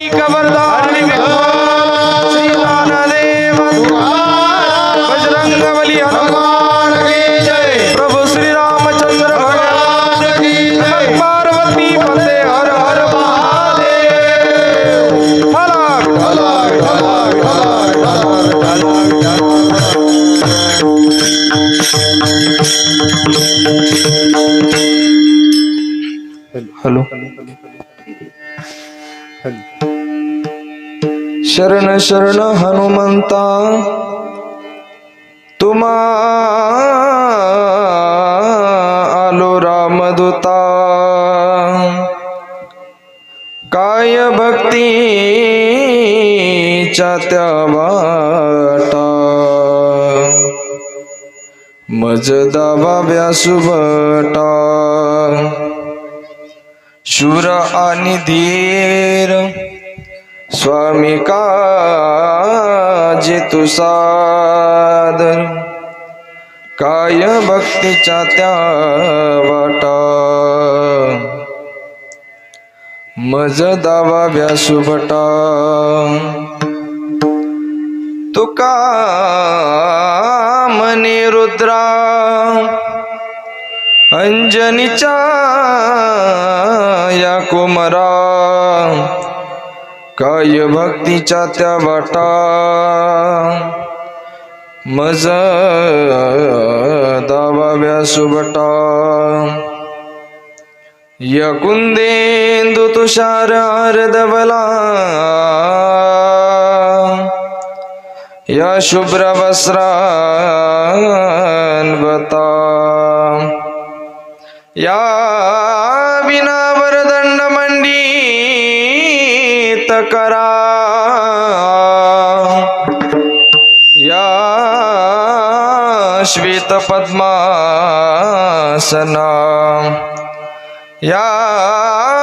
ऐक वरदानी विद्वान श्री ज्ञानदेव बजरंग बली हनुमान की जय। प्रभु श्री रामचंद्र भगवान की जय। पार्वती पते हर हर महादेव। हला हला हला हला हलो शरण शरण हनुमंता तुम्हा आलो रामदूता। काय भक्तीच्या त्या वाटा मज दावा व्यासुभटा। शूर आणि धीर स्वामी काजी तू सादर। काय भक्तीच्या त्या वाटा मज दावा व्यासुभटा। तुका मनी रुद्रा अंजनीच्या या कुमरा। काय भक्तीच्या त्या वाटा मज दावा व्यासुभटा। या कुंदेंदु तुषार हरदवला या शुभ्र वस्त्रान्वता। या विना वरदंड मंडित करा। या श्वेत पद्मासना। या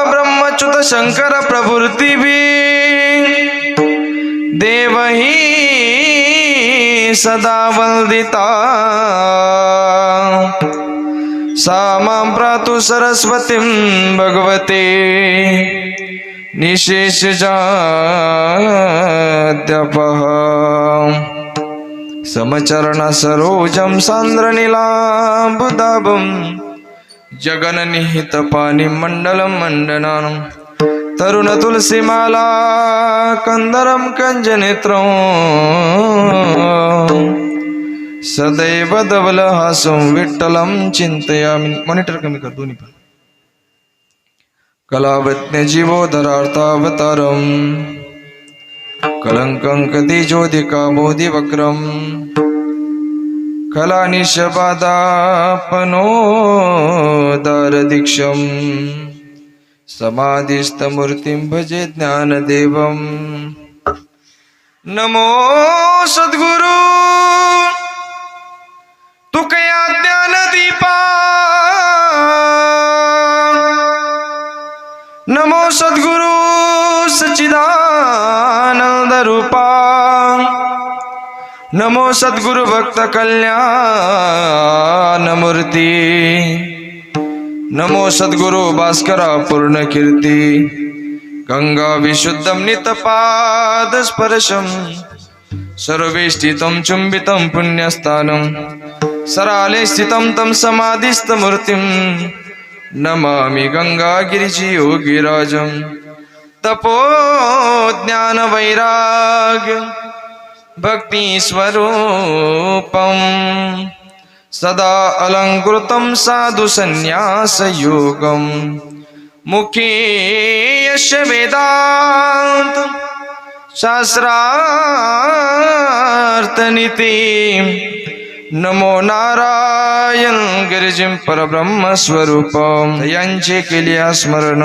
ब्रह्मच्युत शंकर प्रभृती भी देवही सदा वंदिता। सा मां प्रातु सरस्वतीं भगवते निशेषजाद्यपः। समचरण सरोजं सान्द्रनीलाम्बुदाभं जगन्निहित पाणिमण्डलं मण्डनं। तरुण तुलसीमाला कंदरं कंजनेत्रं। सदैव धवलहासं विठ्ठलं चिंतयामि। मॉनिटर कमी कर दोन्ही पण। कलावत्न्य जीवोदरार्थावतारं कलंकं कतिजोदिका बोधिवक्त्रं। कलानिशबादापनोदारदीक्षं समाधिस्थमूर्तिं भजे ज्ञानदेवं। नमो सद्गुरु तुकया ज्ञानदीपा। नमो सद्गुरु सच्चिदानंद रूपा। नमो सद्गुरु भक्त कल्याण मूर्ती। नमो सद्गुरु भास्करा पूर्ण कीर्ती। गंगा विशुद्धं नितपाद स्पर्शं सर्वेष्टितं चुंबितं पुण्यस्थानं। सराले स्थितं तं समाधिस्थमूर्तिं नमामि गंगागिरिजि योगिराजं। तपो ज्ञान वैराग्य भक्ति स्वरूपं सदा अलंकृतं साधु संन्यास योगं। मुखे यस्य वेदांत शास्त्रार्थ नीति। नमो नारायण गिरिजिं परब्रह्म स्वरूपं। यांचे केले स्मरण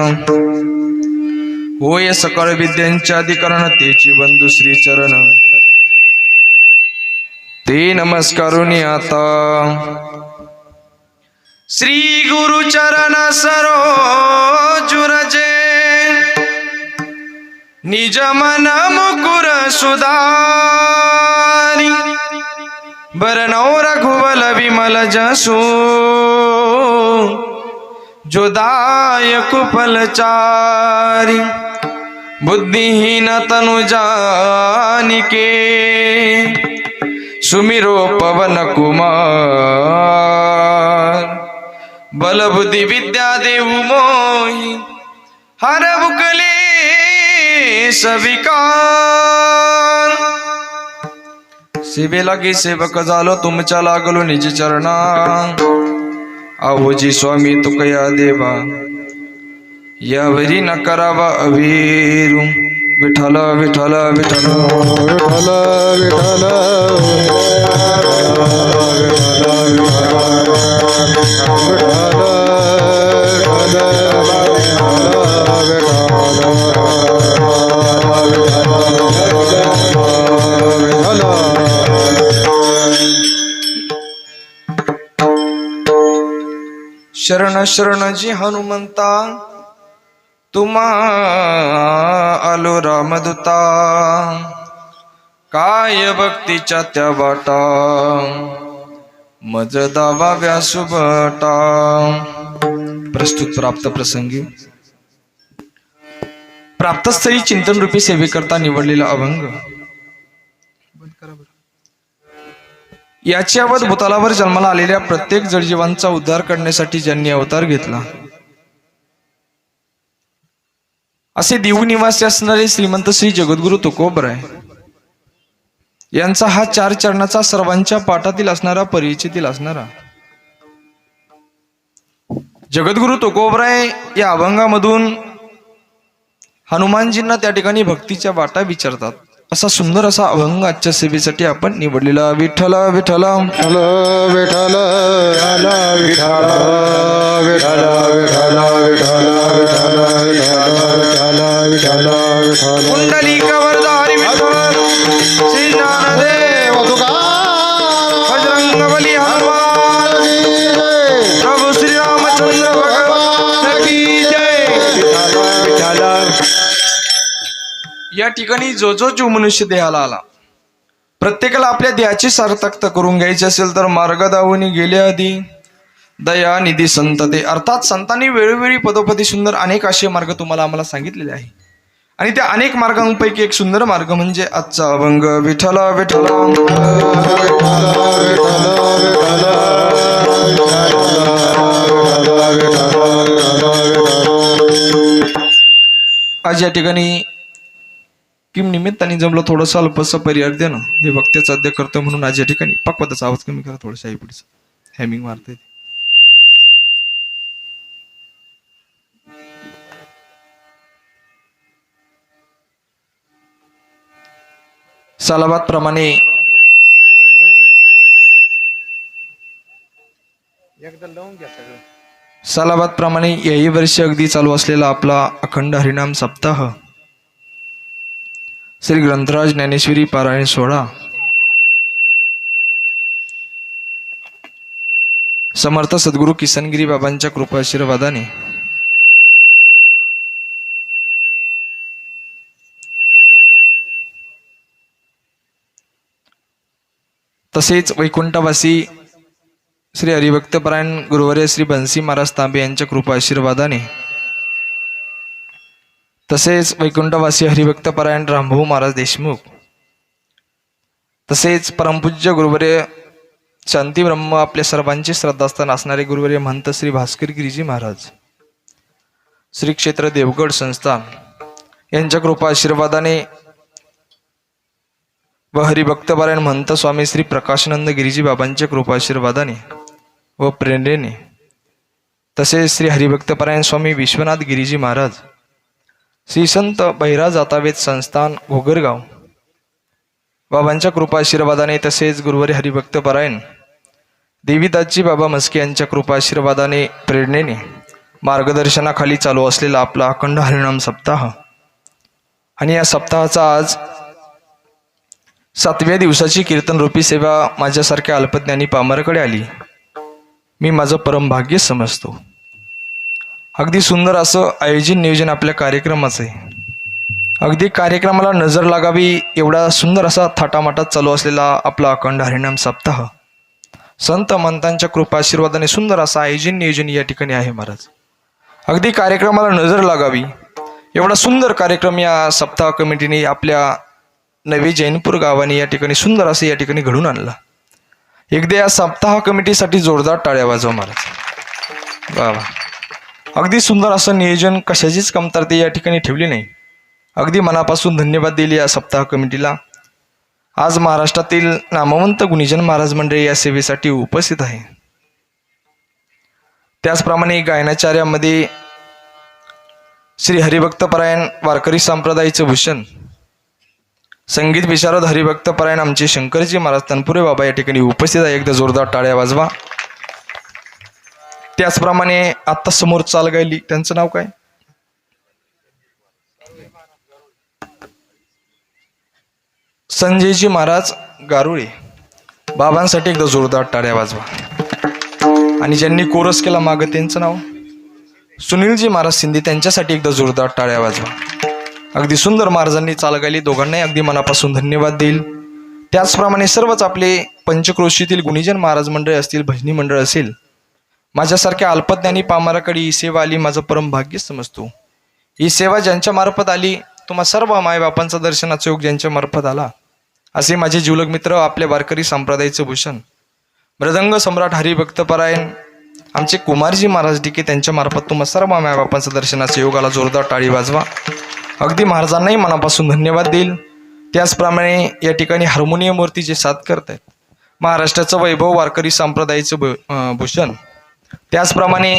होय सकळ विद्यांचे अधिकरण तेची बंधु श्री चरण। ते नमस्कारुनी आता श्री गुरु चरण सरोज रजे। निज मन मुकुर सुधारी। बरनौ रघुवल विमल जसु जो दायक फलचारी। बुद्धिहीन तनु जानिके सुमिरो पवन कुमार बल बुद्धि विद्या देऊ मोहि हर बुकले सविकार सेवे लागे सेवक झालो तुमच्या लागलो निज चरणा आवोजी स्वामी तुकया देवा यावरी न करावा अवीरू विठ्ठल विठ्ठल विठ्ठल शरण शरण जी हनुमंता तुम्हा आलो रामदूता काय भक्तीच्या त्या वाटा मज दावा व्यासुबटा. प्रस्तुत प्राप्त प्रसंगी प्राप्तस्थळी चिंतन रूपी सेवेकरता निवडलेला अभंग. याची अवध भूतलावर जन्माला आलेल्या प्रत्येक जडजीवांचा उद्धार करण्यासाठी ज्यांनी अवतार घेतला असे देऊ निवासी असणारे श्रीमंत श्री जगद्गुरु तुकोबराय यांचा हा 4 चरणाचा सर्वांच्या पाठातील असणारा परिचयातील असणारा जगद्गुरु तुकोबराय या अभंगामधून हनुमानजींना त्या ठिकाणी भक्तीच्या वाटा विचारतात. असा सुंदर असा अभंग आजच्या सेवेसाठी आपण निवडलेला. विठ्ठल विठ्ठल विठ्ठल विठ्ठल विठ्ठल विठ्ठल कुंडलिक वरदारी विठ्ठल श्री ज्ञानदेव तुकाराम बजरंगबली हनुमान प्रभु श्री रामचंद्र भगवान की जय. विठ्ठल या ठिकाणी जो जो मनुष्य देहाला आला प्रत्येकाला आपल्या देहाची सार्थकता करून घ्यायची असेल तर मार्ग दावणी गेल्या आधी दया निधी संत ते अर्थात संतांनी वेळोवेळी पदोपदी सुंदर अनेक असे मार्ग तुम्हाला आम्हाला सांगितलेले आहे आणि त्या अनेक मार्गांपैकी एक सुंदर मार्ग म्हणजे आजचा अभंग. विठ्ठल विठ्ठल आज या ठिकाणी किम निमित्ताने जमलं थोडंसं अल्पसं परिहार देणं हे वक्त्याचं अध्य करतो म्हणून आज या ठिकाणी पक्वताचा आवाज कमी करा थोडंसं आई पुढचं हॅमिंग मारते. सालाबाद प्रमाणे याही वर्षी अगदी चालू असलेला आपला अखंड हरिनाम सप्ताह श्री ग्रंथराज ज्ञानेश्वरी पारायण सोहळा समर्थ सद्गुरू किसनगिरी बाबांच्या कृपा आशीर्वादाने तसेच वैकुंठवासी श्री हरिभक्तपरायण गुरुवर्य श्री बन्सी महाराज तांबे यांच्या कृपा आशीर्वादाने तसेच वैकुंठवासी हरिभक्तपरायण रामभाऊ महाराज देशमुख तसेच परमपूज्य गुरुवर्य शांती ब्रह्म आपल्या सर्वांचे श्रद्धास्थान असणारे गुरुवर्य महंत श्री भास्कर गिरीजी महाराज श्री क्षेत्र देवगड संस्थान यांच्या कृपा आशीर्वादाने व हरिभक्तपरायण महंत स्वामी श्री प्रकाशानंद गिरीजी बाबांच्या कृपा आशीर्वादाने व प्रेरणेने तसेच श्री हरिभक्तपरायण स्वामी विश्वनाथ गिरीजी महाराज श्री संत बहिराज जातावेद संस्थान घोगरगाव बाबांच्या कृपा आशीर्वादाने तसेच गुरुवारी हरिभक्तपरायण देवीदासजी बाबा मस्के यांच्या कृपा आशीर्वादाने प्रेरणेने मार्गदर्शनाखाली चालू असलेला आपला अखंड हरिनाम सप्ताह आणि या सप्ताहाचा आज 7व्या दिवसाची कीर्तन रूपी सेवा माझ्यासारख्या अल्पज्ञानी पामराकडे आली. मी माझं परम भाग्य समजतो. अगदी सुंदर असं आयोजन नियोजन आपल्या कार्यक्रमाचं आहे. अगदी कार्यक्रमाला नजर लागावी एवढा सुंदर असा थाटामाटात चालू असलेला आपला अखंड हरिनाम सप्ताह संत महंतांच्या कृपा आशीर्वादाने सुंदर असं आयोजन नियोजन या ठिकाणी आहे महाराज. अगदी कार्यक्रमाला नजर लागावी एवढा सुंदर कार्यक्रम या सप्ताह कमिटीने आपल्या नवी जैनपूर गावाने या ठिकाणी सुंदर असं या ठिकाणी घडून आणलं. एकदा या सप्ताह कमिटीसाठी जोरदार टाळ्या वाजवा महाराज. वा वा, अगदी सुंदर असं नियोजन, कशाचीच कमतरता या ठिकाणी ठेवली नाही. अगदी मनापासून धन्यवाद दिले या सप्ताह कमिटीला. आज महाराष्ट्रातील नामवंत गुणीजन महाराज मंडळी या सेवेसाठी उपस्थित आहे. त्याचप्रमाणे गायनाचार्यामध्ये श्री हरिभक्तपरायण वारकरी संप्रदायाचे भूषण, संगीत विशारद हरिभक्तपरायण आमचे शंकरजी महाराज तनपुरे बाबा या ठिकाणी उपस्थित आहे. एकदा जोरदार टाळ्या वाजवा. त्याचप्रमाणे आत्ता समोर चाल गायली, त्यांचं नाव काय? संजयजी महाराज गारुळे बाबांसाठी एकदा जोरदार टाळ्या वाजवा. आणि ज्यांनी कोरस केला मागं त्यांचं नाव सुनीलजी महाराज शिंदे, त्यांच्यासाठी एकदा जोरदार टाळ्या वाजवा. अगदी सुंदर महाराजांनी चाल गायली, दोघांनाही अगदी मनापासून धन्यवाद देईल. त्याचप्रमाणे सर्वच आपले पंचक्रोशीतील गुणीजन महाराज मंडळ असतील, भजनी मंडळ असेल, माझ्यासारख्या अल्पज्ञानी पामराकडे ही सेवा आली माझं परम भाग्य समजतो. ही सेवा ज्यांच्या मार्फत आली, तुम्हा सर्व मायबापांचा दर्शनाचा योग ज्यांच्या मार्फत आला, असे माझे जीवलग मित्र आपल्या वारकरी संप्रदायाचे भूषण मृदंग सम्राट हरिभक्तपरायण आमचे कुमारजी महाराज डिके, त्यांच्या मार्फत तुम्हा सर्व मायबापांचा दर्शनाचा योग आला. जोरदार टाळी वाजवा. अगदी महाराजांनाही मनापासून धन्यवाद देईल. त्याचप्रमाणे या ठिकाणी हार्मोनियमवरती जे साथ करत आहेत, महाराष्ट्राचं वैभव वारकरी संप्रदायाचे भूषण, त्याचप्रमाणे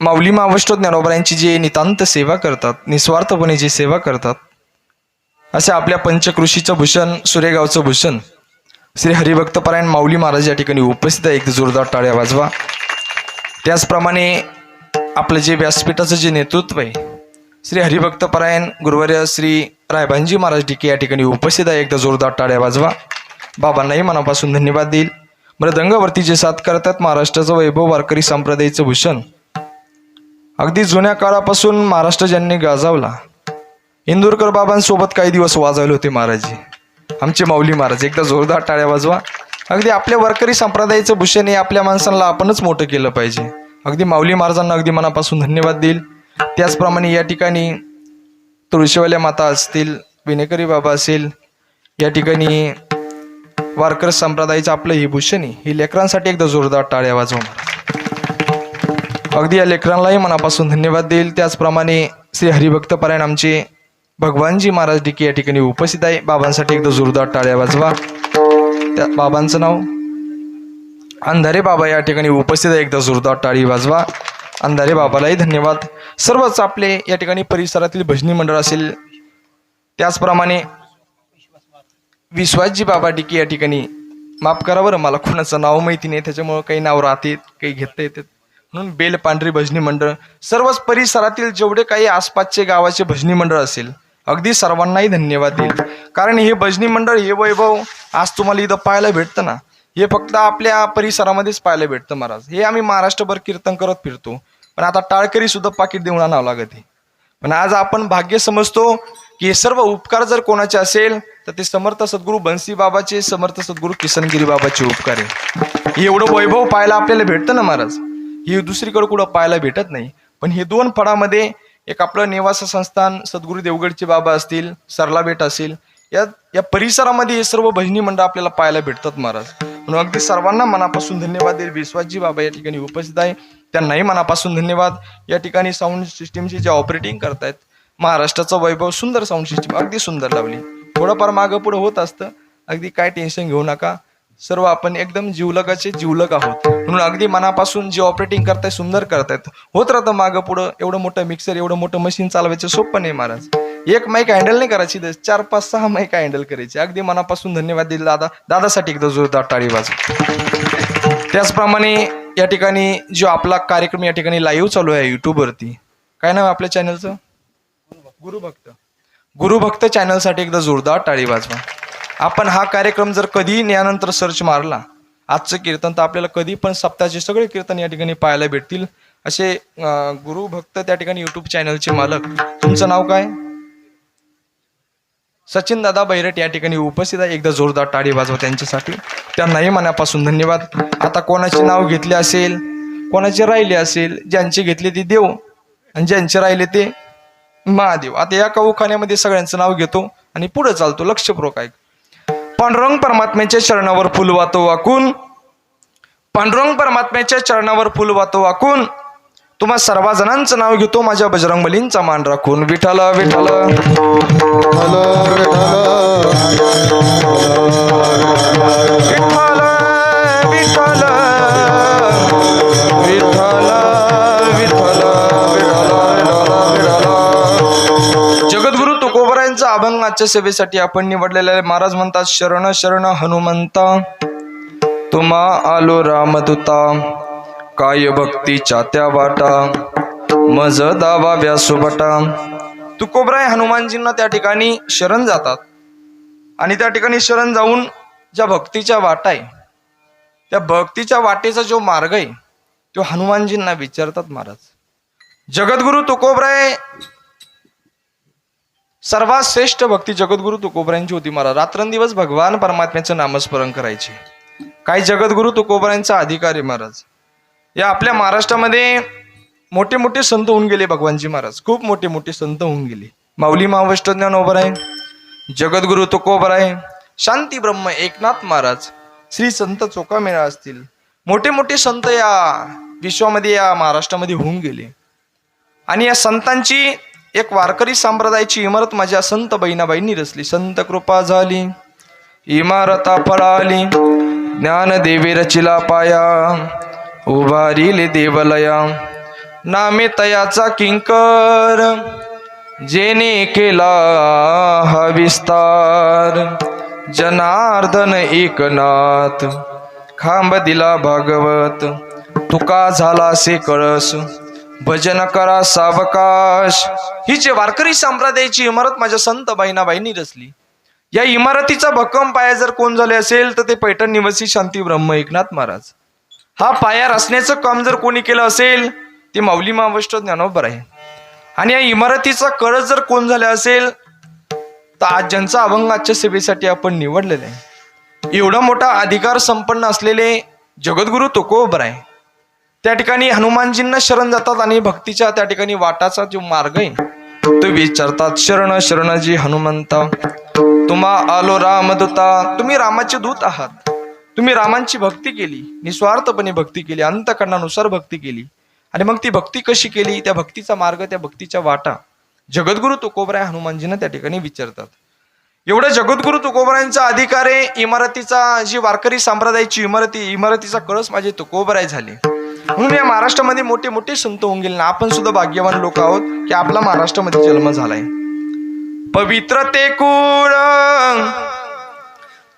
माऊली मावष्ट ज्ञानोबरायांची जे नितांत सेवा करतात, निस्वार्थपणे जी सेवा करतात, असे आपल्या पंचकृषीचं भूषण, सुरेगावचं भूषण श्री हरिभक्तपरायण माऊली महाराज या ठिकाणी उपस्थित आहे. एक जोरदार टाळ्या वाजवा. त्याचप्रमाणे आपलं जे व्यासपीठाचं जे नेतृत्व आहे, श्री हरिभक्तपरायण गुरुवर्य श्री रायबांजी महाराज डिके या ठिकाणी उपस्थित आहे. एकदा जोरदार टाळ्या वाजवा. बाबांनाही मनापासून धन्यवाद देईल. मृदंगावरती जे साथ करतात, महाराष्ट्राचं वैभव वारकरी संप्रदायाचं भूषण, अगदी जुन्या काळापासून महाराष्ट्र ज्यांनी गाजावला, इंदुरकर बाबांसोबत काही दिवस वाजवले होते महाराजजी, आमचे माऊली महाराज. एकदा जोरदार टाळ्या वाजवा. अगदी आपल्या वारकरी संप्रदायाचं भूषण हे आपल्या माणसांना आपणच मोठं केलं पाहिजे. अगदी माऊली महाराजांना अगदी मनापासून धन्यवाद देईल. त्याचप्रमाणे या ठिकाणी तुळशीवाल्या माता असतील, विनेकरी बाबा असेल, या ठिकाणी वारकरी संप्रदायाचं आपलं हे भूषण आहे, ही लेकरांसाठी एकदा जोरदार टाळ्या वाजवा. अगदी या लेकरांनाही मनापासून धन्यवाद देईल. त्याचप्रमाणे श्री हरिभक्तपरायण आमचे भगवानजी महाराज डिके या ठिकाणी उपस्थित आहे. बाबांसाठी एकदा जोरदार टाळ्या वाजवा. त्या बाबांचं नाव अंधारे बाबा या ठिकाणी उपस्थित आहे. एकदा जोरदार टाळी वाजवा. अंधारे बाबालाही धन्यवाद. सर्वच आपले या ठिकाणी परिसरातील भजनी मंडळ असेल, त्याचप्रमाणे विश्वासजी बाबा डिके या ठिकाणी, माफ करा बरं, मला कोणाचं नाव माहिती नाही, त्याच्यामुळं काही नाव राहतात, काही घेता येतात, म्हणून बेल पांढरी भजनी मंडळ, सर्वच परिसरातील जेवढे काही आसपासचे गावाचे भजनी मंडळ असेल, अगदी सर्वांनाही धन्यवाद देईल. कारण हे भजनी मंडळ, हे वैभव आज तुम्हाला इथं पाहायला भेटतं ना, हे फक्त आपल्या परिसरामध्येच पाहायला भेटतं महाराज. हे आम्ही महाराष्ट्रभर कीर्तन करत फिरतो, पण आता टाळकरी सुद्धा पाकिट देऊन आणावं लागत आहे. पण आज आपण भाग्य समजतो की हे सर्व उपकार जर कोणाचे असेल तर ते समर्थ सद्गुरू बन्सी बाबाचे, समर्थ सद्गुरू किसनगिरी बाबाचे उपकार आहे. हे एवढं वैभव पाहायला आपल्याला भेटतं ना महाराज, हे दुसरीकडे कुठं पाहायला भेटत नाही. पण हे दोन फळामध्ये एक आपलं निवास संस्थान सद्गुरू देवगडचे बाबा असतील, सरला बेट असेल, या परिसरामध्ये हे सर्व भजनी मंडळ आपल्याला पाहायला भेटतात महाराज. म्हणून अगदी सर्वांना मनापासून धन्यवाद देईल. विश्वासजी बाबा या ठिकाणी उपस्थित आहे, त्यांनाही मनापासून धन्यवाद. या ठिकाणी साऊंड सिस्टीमची जे ऑपरेटिंग करतायत, महाराष्ट्राचं वैभव, सुंदर साऊंड सिस्टीम अगदी सुंदर लावली. थोडंफार मागं पुढं होत असतं, अगदी काय टेन्शन घेऊ नका. सर्व आपण एकदम जीवलगाचे जीवलग आहोत. म्हणून अगदी मनापासून जे ऑपरेटिंग करताय सुंदर करतायत. होत राहतं मागं पुढं. एवढं मोठं मिक्सर, एवढं मोठं मशीन चालवायचं सोपं नाही महाराज. एक माईक हँडल नाही करायची, 4, 5, 6 माईक हँडल करायची. अगदी मनापासून धन्यवाद दिले दादासाठी एकदा जोरदार टाळी वाजवा. त्याचप्रमाणे या ठिकाणी जो आपला कार्यक्रम या ठिकाणी लाईव्ह चालू आहे युट्यूबवरती, काय नाव आपल्या चॅनलचं? गुरुभक्त चॅनलसाठी एकदा जोरदार टाळी वाजवा. आपण हा कार्यक्रम जर कधी यानंतर सर्च मारला, आजचं कीर्तन, तर आपल्याला कधी पण सप्ताहाचे सगळे कीर्तन या ठिकाणी पाहायला भेटतील. असे गुरुभक्त त्या ठिकाणी युट्यूब चॅनलचे मालक, तुमचं नाव काय? सचिन दादा बैरट या ठिकाणी उपस्थित आहे. एकदा जोरदार टाळी वाजवा त्यांच्यासाठी, त्यांनाही मनापासून धन्यवाद. आता कोणाचे नाव घेतले असेल, कोणाचे राहिले असेल, ज्यांचे घेतले ते देव आणि ज्यांचे राहिले ते महादेव. आता या कौखान्यामध्ये सगळ्यांचं नाव घेतो आणि पुढे चालतो. लक्षपूर्वक ऐक. पांडुरंग परमात्म्याच्या चरणावर फुल वातो वाकून, पांडुरंग परमात्म्याच्या चरणावर फुल वातो वाकून तुम्हा सर्व जणांचं नाव घेतो माझ्या बजरंगबलींचा मान राखून. विठ्ठल विठ्ठल विठ्ठल विठ्ठल विठ्ठल जगद्गुरु तुकोबरायांचा अभंग आजच्या सेवेसाठी आपण निवडलेला आहे. महाराज म्हणतात, शरण शरण हनुमंता तुम्हा आलो रामदूता, काय भक्तीच्या त्या वाटा मज दावा व्यासोबटा. तुकोबराय हनुमानजींना त्या ठिकाणी शरण जातात आणि त्या ठिकाणी शरण जाऊन ज्या भक्तीच्या वाटा आहे, त्या भक्तीच्या वाटेचा जो मार्ग आहे तो हनुमानजींना विचारतात. महाराज जगद्गुरु तुकोबराय सर्वात श्रेष्ठ भक्ती जगद्गुरु तुकोबरायांची होती. महाराज रात्रंदिवस भगवान परमात्म्याचं नामस्मरण करायचे. काही जगद्गुरु तुकोबरायांचा अधिकार आहे. महाराज या आपल्या महाराष्ट्रामध्ये मोठे मोठे संत होऊन गेले. भगवानजी महाराज खूप मोठे मोठे संत होऊन गेले. माऊली महावष्ट ज्ञानोबराय, जगद्गुरु तुकोबराय, शांती ब्रह्म एकनाथ महाराज, श्री संत चोखामेळा असतील, मोठे मोठे संत या विश्वामध्ये या महाराष्ट्रामध्ये होऊन गेले. आणि या संतांची एक वारकरी संप्रदायाची इमारत माझ्या संत बहिणाबाईंनी रचली. संत कृपा झाली इमारता फळाली, ज्ञानदेवे रचिला पाया, उभारिले देवलया, नामे तयाचा किंकर, जेने केला हा विस्तार, जनार्दन एकनाथ, खांब दिला भागवत, तुका झाला से कळस, भजन करा सावकाश. ही जे वारकरी संप्रदायाची इमारत माझ्या संत बहिणाबाईंनी रचली. या इमारतीचा भक्कम पाया जर कोण झाले असेल तर ते पैठण निवासी शांती ब्रह्म एकनाथ महाराज. हा पाया रचण्याचं काम जर कोणी केलं असेल ते माऊली महावष्ट ज्ञानोबराय आहे. आणि या इमारतीचा कळस जर कोण झाले असेल तर आज ज्यांचा अभंग आजच्या सेवेसाठी आपण निवडलेला आहे, एवढा मोठा अधिकार संपन्न असलेले जगद्गुरु तुकोबराय त्या ठिकाणी हनुमानजींना शरण जातात आणि भक्तीच्या त्या ठिकाणी वाटाचा जो मार्ग आहे तो विचारतात. शरण शरणजी हनुमंता तुम्हा आलो रामदूता. तुम्ही रामाचे दूत आहात. तुम्ही रामांची भक्ती केली, निस्वार्थपणे भक्ती केली, अंतःकरणानुसार भक्ती केली. आणि मग ती भक्ती कशी केली, त्या भक्तीचा मार्ग, त्या भक्तीच्या वाटा जगद्गुरु तुकोबराय हनुमानजींना त्या ठिकाणी विचारतात. एवढं जगद्गुरु तुकोबरायांचा अधिकार आहे. इमारतीचा जी वारकरी संप्रदायाची इमारतीचा कळस माझे तुकोबराय झाले. म्हणून या महाराष्ट्रामध्ये मोठे मोठे संत होऊन गेले. आपण सुद्धा भाग्यवान लोक आहोत की आपला महाराष्ट्रामध्ये जन्म झालाय. पवित्र ते कुळ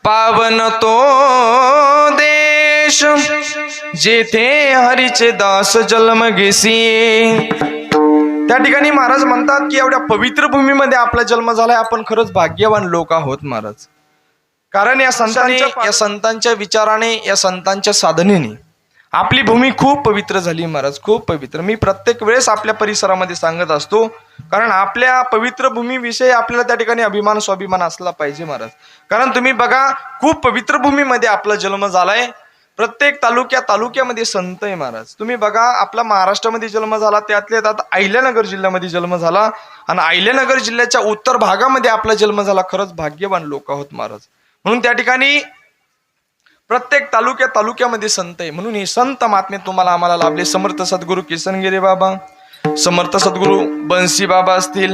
पावन तो देश, जेथे हरीचे दास जन्म घेसी. त्या ठिकाणी महाराज म्हणतात की एवढ्या पवित्र भूमीमध्ये आपला जन्म झालाय. आपण खरंच भाग्यवान लोक आहोत महाराज. कारण या संतांच्या विचाराने, या संतांच्या साधनेने आपली भूमी खूप पवित्र झाली महाराज, खूप पवित्र. मी प्रत्येक वेळेस आपल्या परिसरामध्ये सांगत असतो, कारण आपल्या पवित्र भूमीविषयी आपल्याला त्या ठिकाणी अभिमान स्वाभिमान असला पाहिजे महाराज. कारण तुम्ही बघा, खूप पवित्र भूमीमध्ये आपला जन्म झालाय. प्रत्येक तालुक्यामध्ये संत आहे महाराज. तुम्ही बघा, आपला महाराष्ट्रामध्ये जन्म झाला, त्यातल्या त्यात अहिल्यानगर जिल्ह्यामध्ये जन्म झाला आणि अहिल्यानगर जिल्ह्याच्या उत्तर भागामध्ये आपला जन्म झाला. खरंच भाग्यवान लोक आहोत महाराज. म्हणून त्या ठिकाणी प्रत्येक तालुक्यामध्ये संत आहे. म्हणून हे संत महात्मे तुम्हाला आम्हाला लाभले. समर्थ सद्गुरू किसनगिरी बाबा, समर्थ सद्गुरू बंसी बाबा असतील,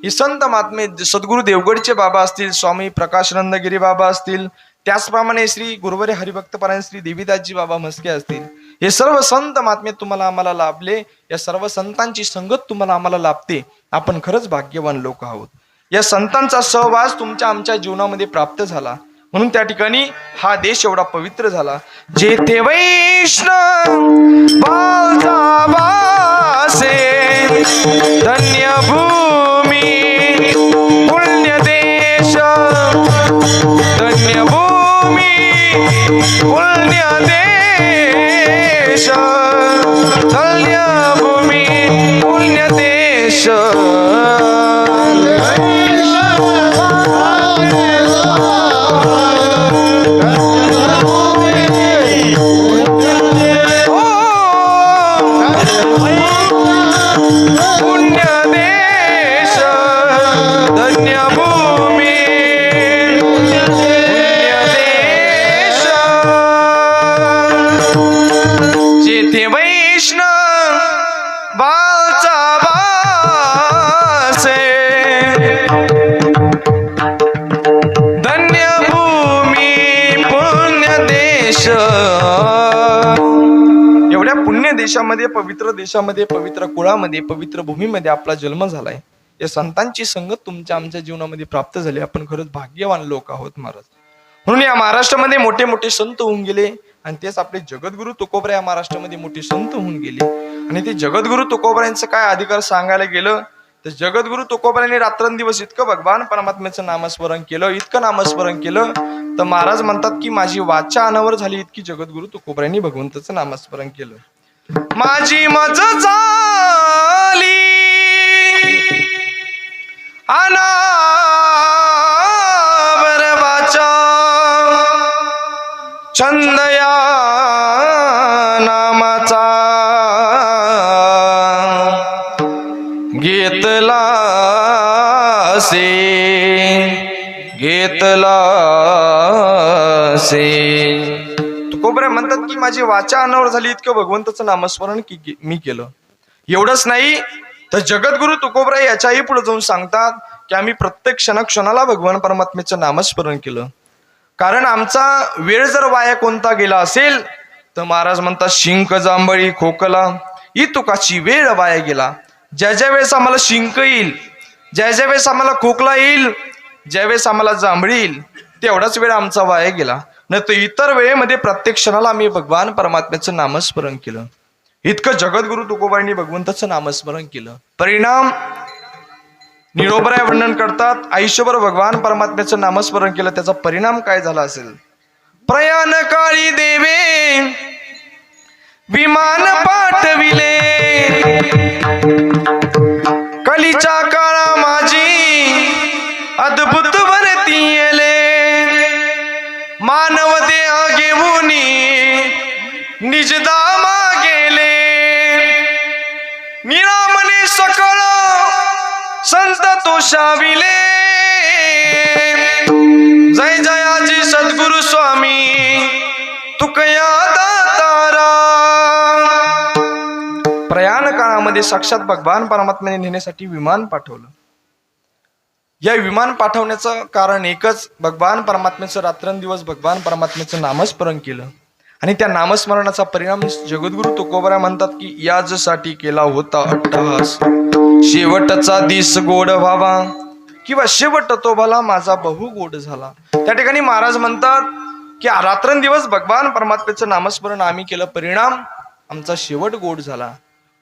हे संत महात्मे सद्गुरू देवगडचे बाबा असतील, स्वामी प्रकाशानंदगिरी बाबा असतील, त्याचप्रमाणे श्री गुरुवारी हरिभक्तपरायण श्री देवीदासजी बाबा म्हस्के असतील. हे सर्व संत महात्मे तुम्हाला आम्हाला लाभले. या सर्व संतांची संगत तुम्हाला आम्हाला लाभते. आपण खरंच भाग्यवान लोक आहोत. या संतांचा सहवास तुमच्या आमच्या जीवनामध्ये प्राप्त झाला. म्हणून त्या ठिकाणी हा देश एवढा पवित्र झाला. जेथे वैष्णव धन्य भूमी पुण्य देश, धन्य भूमी पुण्य देश, धन्य भूमी पुण्य देश. देशामध्ये, पवित्र देशामध्ये, पवित्र कुळामध्ये, पवित्र भूमीमध्ये आपला जन्म झालाय. या संतांची संगत तुमच्या आमच्या जीवनामध्ये प्राप्त झाली. आपण खरंच भाग्यवान लोक आहोत महाराज. म्हणून या महाराष्ट्रामध्ये मोठे मोठे संत होऊन गेले आणि तेच आपले जगद्गुरु तुकोबरा या महाराष्ट्रामध्ये मोठे संत होऊन गेले. आणि ते जगद्गुरु तुकोबरांचं काय अधिकार सांगायला गेलं तर जगद्गुरु तुकोबरांनी रात्रंदिवस इतकं भगवान परमात्म्याचं नामस्मरण केलं, इतकं नामस्मरण केलं तर महाराज म्हणतात की माझी वाचा अनावर झाली इतकी जगद्गुरु तुकोबरांनी भगवंताचं नामस्मरण केलं. माझी मज झाली अनावर वाचा छंद या नामाचा घेतला से तुकोबरा म्हणतात की माझी वाचा अनावर झाली इतकं भगवंताचं नामस्मरण मी केलं. एवढंच नाही तर जगद्गुरु तुकोबरा याच्याही पुढे जाऊन सांगतात की आम्ही प्रत्येक क्षणाला भगवान परमात्म्याचं नामस्मरण केलं. कारण आमचा वेळ जर वाया कोणता गेला असेल तर महाराज म्हणतात शिंक जांभळी खोकला ही तुकाची वेळ वाया गेला. ज्या ज्या वेळेस आम्हाला शिंक येईल, ज्या ज्या वेळेस आम्हाला खोकला येईल, ज्या वेळेस आम्हाला जांभळी येईल तेवढाच वेळ आमचा वाया गेला. नाही तर इतर वेळेमध्ये प्रत्येक क्षणाला आम्ही भगवान परमात्म्याचं नामस्मरण केलं. इतकं जगद्गुरु तुकोबांनी भगवंताचं नामस्मरण केलं. परिणाम निरोबराय वर्णन करतात आयुष्यभर भगवान परमात्म्याचं नामस्मरण केलं त्याचा परिणाम काय झाला असेल. प्रयाण काळी देवे विमान पाठविले कलीच्या काळा माझी अद्भुत वरती येले मानव देह घेऊन निजधामा गेले निरामने सकळ संत तोषाविले जय जयाजी सद्गुरु स्वामी तुकया दातारा. प्रयाण काळामध्ये साक्षात भगवान परमात्म्याने नेण्यासाठी विमान पाठवलं. या विमान पाठवण्याचं कारण एकच, भगवान परमात्म्याचं रात्रंदिवस भगवान परमात्म्याचं नामस्मरण केलं आणि त्या नामस्मरणाचा परिणाम जगद्गुरु तुकोबरा म्हणतात की याजसाठी केला होता अट्टहास शेवटचा दिस गोड व्हावा किंवा शेवट तो भला माझा बहु गोड झाला. त्या ठिकाणी महाराज म्हणतात की रात्रंदिवस भगवान परमात्म्याचं नामस्मरण आम्ही केलं, परिणाम आमचा शेवट गोड झाला.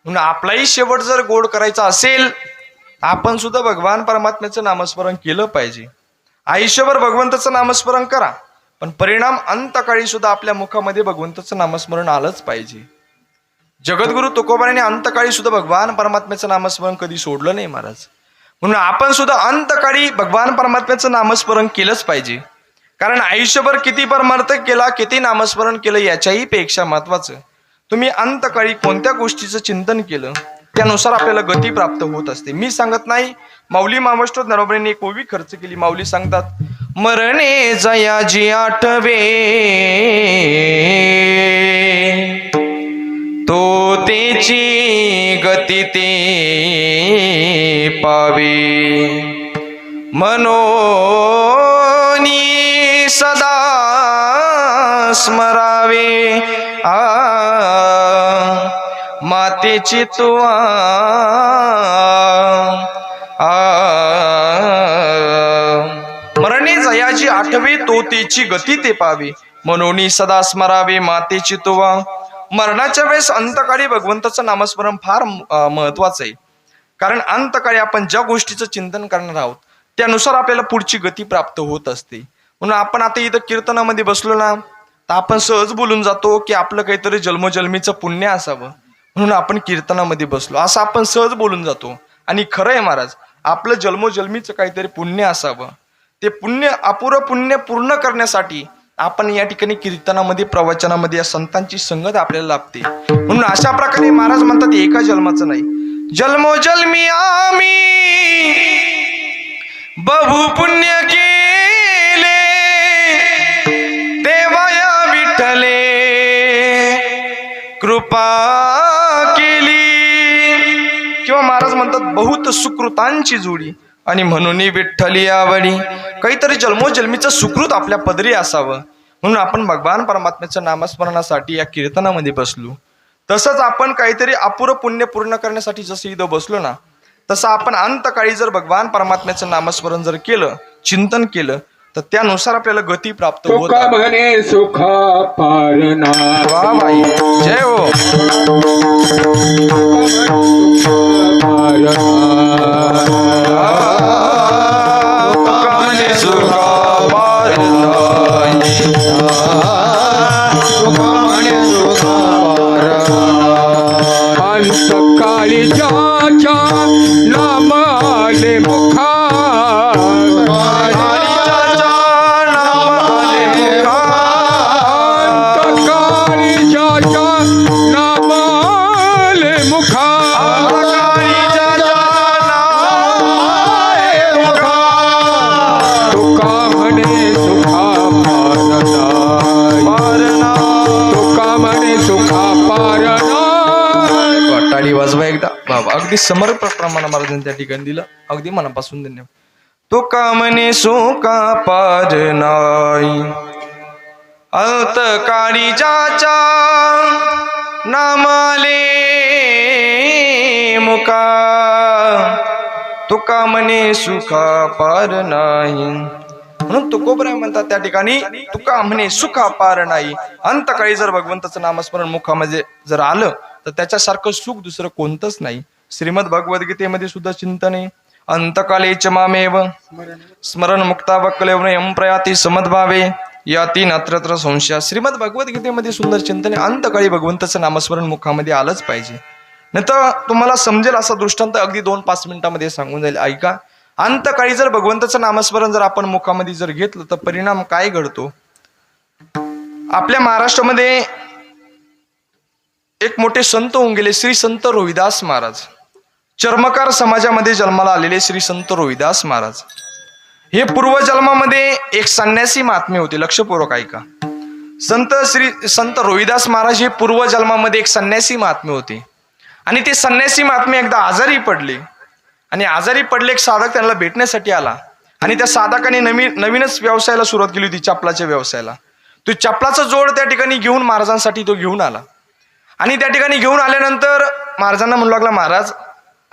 म्हणून आपलाही शेवट जर गोड करायचा असेल आपण सुद्धा भगवान परमात्म्याचं नामस्मरण केलं पाहिजे. आयुष्यभर भगवंताचं नामस्मरण करा पण परिणाम अंतकाळी सुद्धा आपल्या मुखामध्ये भगवंताचं नामस्मरण आलंच पाहिजे. जगद्गुरु तुकोबाराने अंतकाळी सुद्धा भगवान परमात्म्याचं नामस्मरण कधी सोडलं नाही महाराज. म्हणून आपण सुद्धा अंतकाळी भगवान परमात्म्याचं नामस्मरण केलंच पाहिजे. कारण आयुष्यभर किती परमार्थ केला, किती नामस्मरण केलं याच्याही पेक्षा महत्वाचं तुम्ही अंतकाळी कोणत्या गोष्टीचं चिंतन केलं त्यानुसार आपल्याला गती प्राप्त होत असते. मी सांगत नाही, माऊली मामष्टो नरोबरीने एक ओवी खर्च केली. माऊली सांगतात मरणे जयाजी आठवे तो तेची गती ते पावे मनोनी सदा स्मरावे मातेची तुआ मरणे जयाजी आठवे तो तेची गती ते पावे मनोनी सदा स्मरावे मातेची तुआ. मरणाच्या वेळेस अंतकाळी भगवंताचं नामस्मरण फार महत्वाचं आहे. कारण अंतकाळी आपण ज्या गोष्टीचं चिंतन करणार आहोत त्यानुसार आपल्याला पुढची गती प्राप्त होत असते. म्हणून आपण आता इथं कीर्तनामध्ये बसलो ना तर आपण सहज बोलून जातो की आपलं काहीतरी जन्मजन्मीचं पुण्य असावं म्हणून आपण कीर्तनामध्ये बसलो असं आपण सहज बोलून जातो. आणि खरं आहे महाराज, आपलं जन्मजन्मीचं काहीतरी पुण्य असावं. ते पुण्य अपुरं पुण्य पूर्ण करण्यासाठी आपण या ठिकाणी कीर्तनामध्ये प्रवचनामध्ये या संतांची संगत आपल्याला लाभते. म्हणून अशा प्रकारे महाराज म्हणतात एका जन्माचं नाही, जन्मोजन्मी आम्ही बहु पुण्य केले देवाया विठ्ठले कृपा केली. किंवा महाराज म्हणतात बहुत सुकृतांची जोडी आणि म्हणून विठ्ठली आवडी. काहीतरी जन्मोजन्मीचं सुकृत आपल्या पदरी असावं म्हणून आपण भगवान परमात्म्याच्या नामस्मरणासाठी या कीर्तनामध्ये बसलो. तसंच आपण काहीतरी अपुरं पुण्य पूर्ण करण्यासाठी जसं इथं बसलो ना, तसं आपण अंतकाळी जर भगवान परमात्म्याचं नामस्मरण जर केलं, चिंतन केलं, तर त्यानुसार आपल्याला गती प्राप्त होत म्हणे सुखा पारना. वा बाई, जय हो. अंतकाळी ज्याच्या नामाले मुखा, वाजवा एकदा बाबा. अगदी समर्पक प्रमाण महाराजांनी त्या ठिकाणी दिलं, अगदी मनापासून धन्यवाद. तुका म्हणे सुका पार नाही, अंतकाळी ज्याच्या नामाले मुका, तुका म्हणे सुखा पार नाही. म्हणून तुकोबराय म्हणतात त्या ठिकाणी, तुका म्हणे सुखा पार नाही. अंतकाळी जर भगवंताचं नामस्मरण मुखामध्ये जर आलं तर त्याच्यासारखं सुख दुसरं कोणतंच नाही. श्रीमद भगवद्गीतेमध्ये सुद्धा चिंतन आहे. अंतकाले च मामेव स्मरण मुक्ता वक्कलेवयं प्रयाती समद्भावे याती नात्रत्र संशय. श्रीमद भगवद्गीतेमध्ये सुंदर चिंतन आहे. अंतकाळी भगवंताचं नामस्मरण मुखामध्ये आलंच पाहिजे. नाही तर तुम्हाला समजेल असा दृष्टांत अगदी 2-5 मिनिटांमध्ये सांगून जाईल. ऐका, अंतकाळी जर भगवंताचं नामस्मरण जर आपण मुखामध्ये जर घेतलं तर परिणाम काय घडतो. आपल्या महाराष्ट्रामध्ये एक मोठे संत होऊन गेले, श्री संत रोहिदास महाराज. चर्मकार समाजामध्ये जन्माला आलेले श्री संत रोहिदास महाराज हे पूर्वजन्मामध्ये एक संन्यासी महात्मे होते. लक्षपूर्वक ऐका, संत रोहिदास महाराज हे पूर्वजन्मामध्ये एक संन्यासी महात्मे होते. आणि ते संन्यासी महात्मे एकदा आजारी पडले, आणि आजारी पडले एक साधक त्यांना भेटण्यासाठी आला. आणि त्या साधकाने नवीनच व्यवसायाला सुरुवात केली होती, चपलाच्या व्यवसायाला. तो चपलाचा जोड त्या ठिकाणी घेऊन महाराजांसाठी तो घेऊन आला. आणि त्या ठिकाणी घेऊन आल्यानंतर महाराजांना म्हणू लागला, महाराज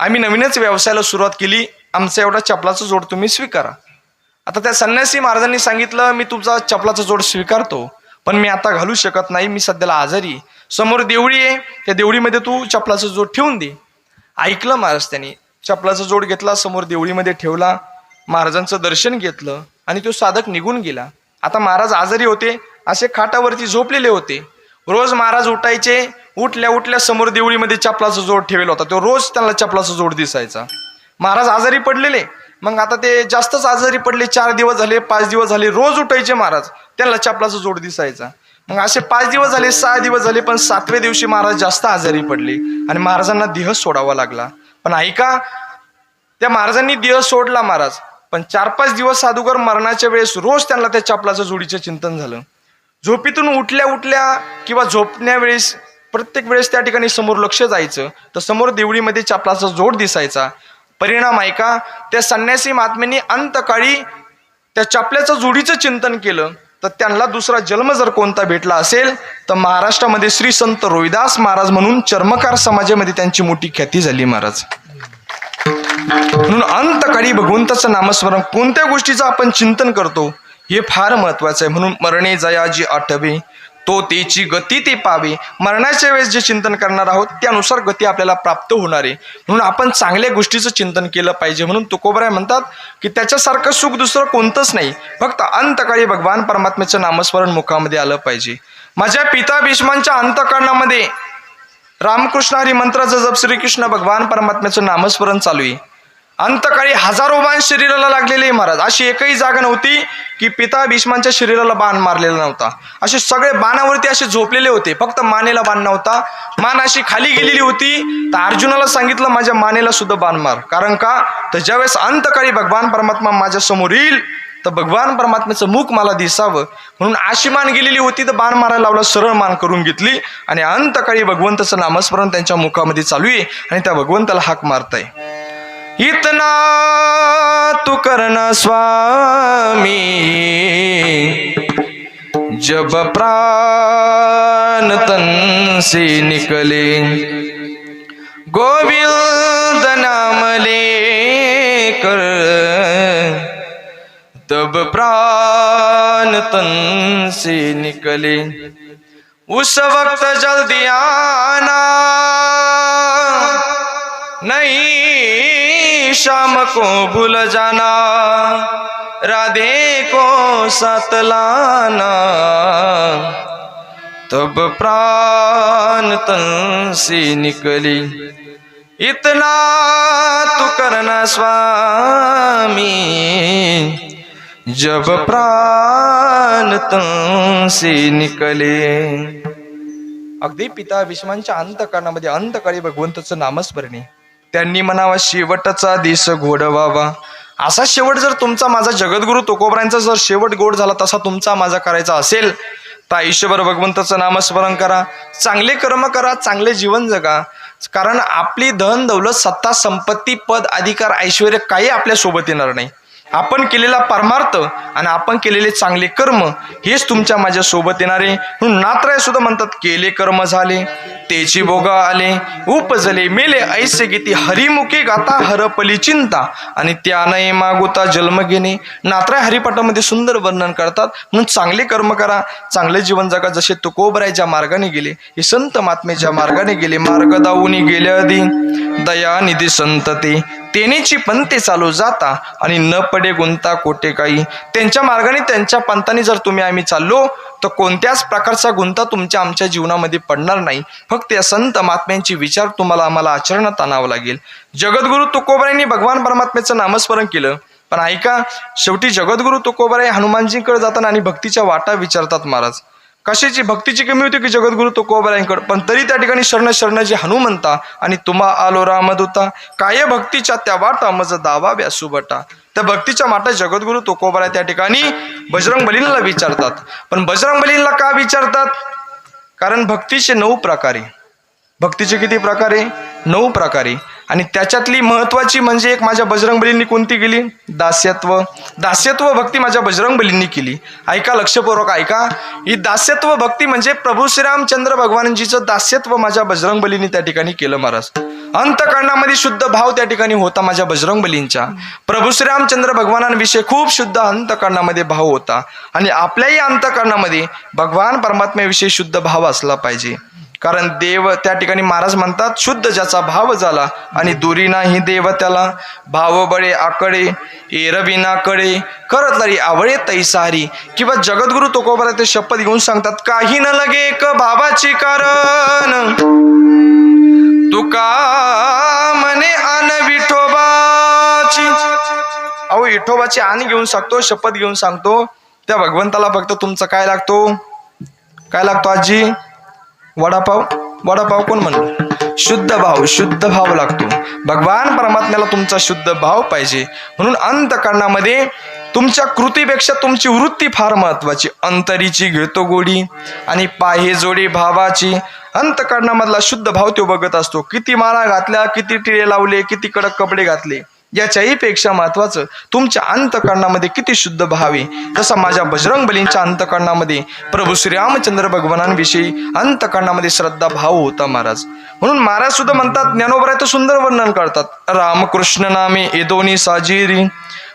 आम्ही नवीनच व्यवसायाला सुरुवात केली, आमचा एवढा चपलाचा जोड तुम्ही स्वीकारा. आता त्या संन्यासी महाराजांनी सांगितलं, मी तुमचा चपलाचा जोड स्वीकारतो, पण मी आता घालू शकत नाही, मी सध्याला आजारी. समोर देवळी आहे, त्या देवळीमध्ये तू चपलाचा जोड ठेवून दे. ऐकलं महाराज, त्यांनी चपलाचा जोड घेतला, समोर देवळीमध्ये ठेवला, महाराजांचं दर्शन घेतलं आणि तो साधक निघून गेला. आता महाराज आजारी होते, असे खाटावरती झोपलेले होते. रोज महाराज उठायचे, उठल्या उठल्या समोर देवळीमध्ये चपलाचा जोड ठेवला होता, तो रोज त्यांना चपलाचा जोड दिसायचा. महाराज आजारी पडलेले, मग आता ते जास्तच आजारी पडले, 4 दिवस झाले, 5 दिवस झाले, रोज उठायचे महाराज, त्यांना चपलाचा जोड दिसायचा. मग असे 5 दिवस झाले, 6 दिवस झाले, पण 7व्या दिवशी महाराज जास्त आजारी पडले आणि महाराजांना देह सोडावा लागला. पण ऐका, त्या महाराजांनी देह सोडला महाराज, पण 4-5 दिवस अगोदर मरणाच्या वेळेस रोज त्यांना त्या चपलाच्या जोडीचं चिंतन झालं. झोपेतून उठल्या उठल्या किंवा झोपण्या वेळेस प्रत्येक वेळेस त्या ठिकाणी समोर लक्ष जायचं, तर समोर देवळीमध्ये चपलाचा जोड दिसायचा. परिणाम ऐका, त्या संन्यासी महात्म्यांनी अंतकाळी त्या चपल्याचं जोडीचं चिंतन केलं, तर त्यांना दुसरा जन्म जर कोणता भेटला असेल तर महाराष्ट्रामध्ये श्री संत रोहिदास महाराज म्हणून चर्मकार समाजामध्ये त्यांची मोठी ख्याती झाली महाराज. म्हणून अंतकाळी भगवंताचं नामस्मरण, कोणत्या गोष्टीचं आपण चिंतन करतो हे फार महत्वाचं आहे. म्हणून मरणे जया जी आठवे तो तेची गती ते पावे. मरणाच्या वेळेस जे चिंतन करणार आहोत त्यानुसार गती आपल्याला प्राप्त होणार आहे. म्हणून आपण चांगल्या गोष्टीचं चिंतन केलं पाहिजे. म्हणून तुकोबराय म्हणतात की त्याच्यासारखं सुख दुसरं कोणतंच नाही, फक्त अंतकाळी भगवान परमात्म्याचं नामस्मरण मुखामध्ये आलं पाहिजे. माझ्या पिता भीष्मांच्या अंतःकरणामध्ये रामकृष्ण हरी मंत्राचा जप, श्रीकृष्ण भगवान परमात्म्याचं नामस्मरण चालू आहे. अंतकाळी हजारो बाण शरीराला लागलेले महाराज. अशी एकही जागा नव्हती की पिता भीष्मांच्या शरीराला बाण मारलेला नव्हता. असे सगळे बाणावरती असे झोपलेले होते, फक्त मानेला बाण नव्हता. मान अशी खाली गेलेली होती. तर अर्जुनाला सांगितलं माझ्या मानेला सुद्धा बाण मार. कारण का, तर ज्यावेळेस अंतकाळी भगवान परमात्मा माझ्या समोर येईल तर भगवान परमात्म्याचं मुख मला दिसावं, म्हणून अशी मान गेलेली होती. तर बाण मारायला लावला, सरळ मान करून घेतली आणि अंतकाळी भगवंताचं नामस्मरण त्यांच्या मुखामध्ये चालू आहे आणि त्या भगवंताला हाक मारताय. इतना तू करना स्वामी जब प्राण तन से निकले गोविंद नाम लेकर तब प्राण तन से निकले उस वक्त जल्दी आना नहीं शाम को भूल जाना राधे को साथ लाना तब प्राण तन से निकली इतना तू करना स्वामी जब प्राण तन से निकले. अगदी पिता भीष्मांच्या अंतःकरणामध्ये अंतकाळी भगवंताचं नामस्मरणे त्यांनी म्हणावा शेवटचा दिस गोड व्हावा. असा शेवट जर तुमचा माझा जगद्गुरु तुकोबरायांचा जर शेवट गोड झाला तसा तुमचा माझा करायचा असेल तर आयुष्यभर भगवंताचं नामस्मरण करा, चांगले कर्म करा, चांगले जीवन जगा. कारण आपली धन दौलत सत्ता संपत्ती पद अधिकार ऐश्वर्य काही आपल्या सोबत येणार नाही. आपण केलेला परमार्थ आणि आपण केलेले चांगले कर्म हेच तुमच्या माझ्या सोबत येणारे. म्हणून नात्राय सुद्धा म्हणतात केले कर्म झाले तेची भोगा आले उपजले मेले ऐसे गीती हरिमुखे गाता हरपली चिंता आणि त्याने मागुता जन्म घेणे. नात्राय हरिपाठामध्ये सुंदर वर्णन करतात. म्हणून चांगले कर्म करा, चांगले जीवन जगा. जसे तुकोबराय ज्या मार्गाने गेले हे संत महात्मे ज्या मार्गाने गेले मार्ग दाऊनी गेले आधी दयानिधी संत ते तेनेची पंथे चालू जाता आणि न पडे गुंता कोटे काही. त्यांच्या मार्गाने त्यांच्या पंथाने जर तुम्ही आम्ही चाललो तर कोणत्याच प्रकारचा गुंता तुमच्या आमच्या जीवनामध्ये पडणार नाही. फक्त या संत महात्म्यांची विचार तुम्हाला आम्हाला आचरणात आणावं लागेल. जगद्गुरु तुकोबरायांनी भगवान परमात्म्याचं नामस्मरण केलं. पण ऐका, शेवटी जगद्गुरु तुकोबराय हनुमानजींकडे जाताना आणि भक्तीच्या वाटा विचारतात. महाराज कशाची भक्तीची कमी होती की जगद्गुरु तुकोबरायांकडे, पण तरी त्या ठिकाणी शरण शरण जे हनुमंता आणि तुम्हा आलो रामदूता काय भक्तीच्या त्या वाटा मज दावा व्यासुबटा. त्या भक्तीच्या वाटा जगद्गुरु तुकोबराय त्या ठिकाणी बजरंगबलीला विचारतात. पण बजरंगबलीला का विचारतात? कारण भक्तीचे 9 प्रकारे. भक्तीचे किती प्रकारे? 9 प्रकारे. आणि त्याच्यातली महत्वाची म्हणजे एक माझ्या बजरंगबलींनी कोणती केली? दास्यत्व. दास्यत्व भक्ती माझ्या बजरंगबलींनी केली. ऐका, लक्षपूर्वक ऐका. ही दास्यत्व भक्ती म्हणजे प्रभू श्रीरामचंद्र भगवानजीचं दास्यत्व माझ्या बजरंगबलींनी त्या ठिकाणी केलं. महाराज अंतःकरणामध्ये शुद्ध भाव त्या ठिकाणी होता माझ्या बजरंगबलींच्या. प्रभू श्रीरामचंद्र भगवानांविषयी खूप शुद्ध अंतःकरणामध्ये भाव होता. आणि आपल्याही अंतःकरणामध्ये भगवान परमात्म्याविषयी शुद्ध भाव असला पाहिजे. कारण देव त्या ठिकाणी महाराज म्हणतात शुद्ध ज्याचा भाव झाला आणि दुरी नाही देव त्याला भाव बळे आकडे एरविना कडे करत लरी आवळे तैसारी. किंवा जगद्गुरु तुकोबराय ते शपथ घेऊन सांगतात काही न लगे एक भावाची कारण तुका म्हणे आन विठोबाची. अहो विठोबाची आण घेऊन सांगतो, शपथ घेऊन सांगतो. त्या भगवंताला फक्त तुमचं काय लागतो? काय लागतो आजी? वडापाव. वडापाव कोण म्हणलं? शुद्ध भाव. शुद्ध भाव लागतो. भगवान परमात्म्याला तुमचा शुद्ध भाव पाहिजे. म्हणून अंतःकरणामध्ये तुमच्या कृतीपेक्षा तुमची वृत्ती फार महत्वाची. अंतरीची घेतो गोडी आणि पाहे जोडी भावाची. अंतःकरणामधला शुद्ध भाव तो बघत असतो. किती माळा घातल्या, किती टिळे लावले, किती कडक कपडे घातले, याच्याही पेक्षा महत्वाचं तुमच्या अंतःकरणामध्ये किती शुद्ध भाव आहे. तसा माझ्या बजरंगबलींच्या अंतःकरणामध्ये प्रभू श्रीरामचंद्र भगवानांविषयी अंतःकरणामध्ये श्रद्धा भाव होता. महाराज म्हणून महाराज सुद्धा म्हणतात, ज्ञानोबराय तर सुंदर वर्णन करतात. रामकृष्ण नामे एदोनी साजिरी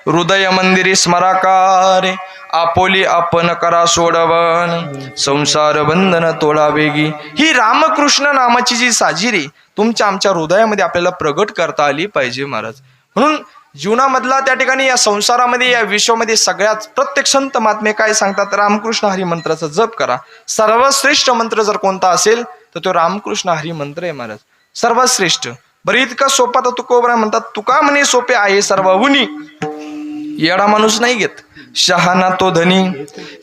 हृदय मंदिरी स्मराकारे आपोली आपण करा सोडवन संसार बंधन तोडा वेगी. ही रामकृष्ण नामाची जी साजिरी तुमच्या आमच्या हृदयामध्ये आपल्याला प्रगट करता आली पाहिजे. महाराज म्हणून जीवनामधला त्या ठिकाणी या संसारामध्ये या विश्वामध्ये सगळ्यात प्रत्येक संत महात्मे काय सांगतात? रामकृष्ण हरी मंत्राचा जप करा. सर्वश्रेष्ठ मंत्र जर कोणता असेल तर तो रामकृष्ण हरी मंत्र आहे. महाराज सर्वात श्रेष्ठ. बरं इतका सोपा तर तुकोबराय म्हणतात तुका म्हणे सोपे आहे सर्वहुनी. येडा माणूस नाही घेत. शहाणा तो धनी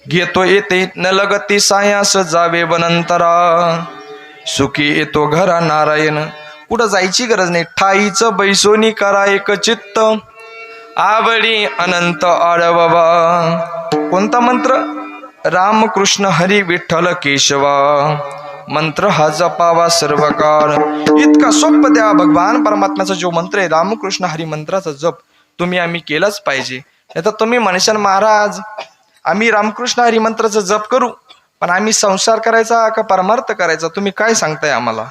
घेतो येते न लगती सायास जावे वनंतरा सुखी येतो घरा नारायण. कुठं जायची गरज नाही. ठाईचं बैसोनी करा एक चित्त आवडी अनंत आळवावा. कोणता मंत्र? रामकृष्ण हरी विठ्ठल केशवा मंत्र हा जपावा सर्व काळ. इतका सोपं त्या भगवान परमात्म्याचा जो मंत्र आहे रामकृष्ण हरी मंत्राचा जप तुम्ही आम्ही केलाच पाहिजे. आता तुम्ही म्हणशाल महाराज आम्ही रामकृष्ण हरी मंत्राचा जप करू पण आम्ही संसार करायचा का परमार्थ करायचा तुम्ही काय सांगताय आम्हाला?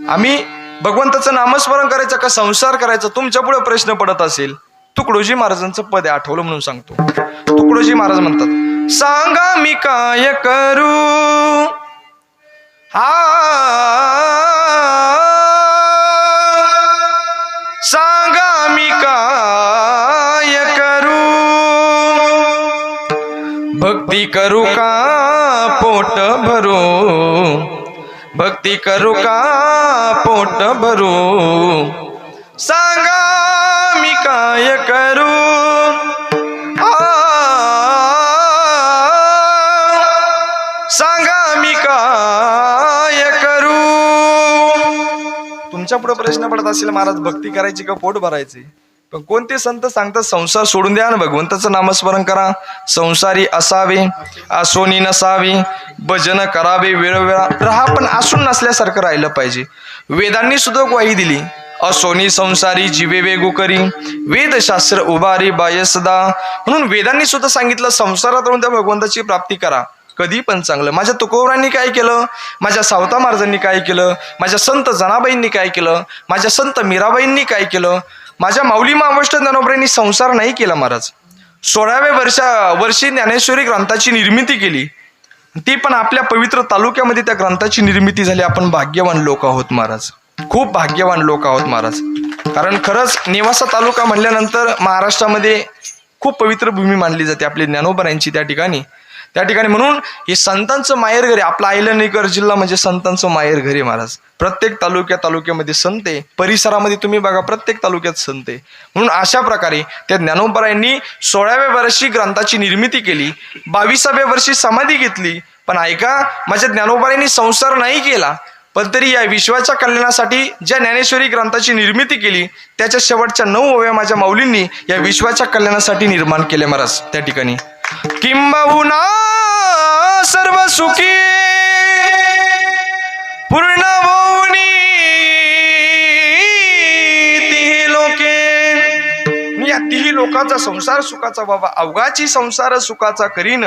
आम्ही भगवंताचं नामस्मरण करायचं का संसार करायचा? तुमच्या पुढे प्रश्न पडत असेल. तुकडोजी महाराजांचं पद आहे, आठवलं म्हणून सांगतो. तुकडोजी महाराज म्हणतात, सांगा मी काय करू सांगा मी काय करू, भक्ती करू का पोट भरू, भक्ती करू का पोट भरू, सांगा मी काय करू, सांगा मी काय करू. तुमच्या पुढे प्रश्न पडत असेल, महाराज भक्ती करायची का पोट भरायचे? पण कोणते संत सांगतात संसार सोडून द्या आणि भगवंताचं नामस्मरण करा, संसारी असावे आसोनी नसावे, भजन करावे वेळोवेळा राहा पण आसून नसल्यासारखं राहिलं पाहिजे. वेदांनी सुद्धा ग्वाही दिली, असोनी संसारी जीवे वेगू करी, वेदशास्त्र उभारी बायसदा. म्हणून वेदांनी सुद्धा सांगितलं संसारात राहून त्या भगवंताची प्राप्ती करा, कधी पण चांगलं. माझ्या तुकोबरांनी काय केलं, माझ्या सावता महाराजांनी काय केलं, माझ्या संत जनाबाईंनी काय केलं, माझ्या संत मीराबाईंनी काय केलं, माझ्या माऊली महावष्ट ज्ञानोबरांनी संसार नाही केला महाराज. 16व्या वर्षी ज्ञानेश्वरी ग्रंथाची निर्मिती केली, ती पण आपल्या पवित्र तालुक्यामध्ये त्या ग्रंथाची निर्मिती झाली. आपण भाग्यवान लोक आहोत महाराज, खूप भाग्यवान लोक आहोत महाराज. कारण खरंच नेवासा तालुका म्हणल्यानंतर महाराष्ट्रामध्ये खूप पवित्र भूमी मानली जाते आपली ज्ञानोबरांची त्या ठिकाणी. म्हणून हे संतांचं माहेर घरी, आपला अहिल्यानगर जिल्हा म्हणजे संतांचं माहेर घरी महाराज. प्रत्येक तालुक्यामध्ये संत आहे, परिसरामध्ये तुम्ही बघा प्रत्येक तालुक्यात संत आहे. म्हणून अशा प्रकारे त्या ज्ञानोबरांनी 16व्या वर्षी ग्रंथाची निर्मिती केली, 22व्या वर्षी समाधी घेतली. पण ऐका, माझ्या ज्ञानोबरांनी संसार नाही केला, पण तरी या विश्वाच्या कल्याणासाठी ज्या ज्ञानेश्वरी ग्रंथाची निर्मिती केली त्याच्या शेवटच्या 9 ओव्या माझ्या माऊलींनी या विश्वाच्या कल्याणासाठी निर्माण केले महाराज. त्या ठिकाणी किंबहुना सर्व सुखी पूर्ण होऊनी तिही लोके, मी या तिही लोकांचा संसार सुखाचा बाबा अवघाची संसार सुखाचा करीन,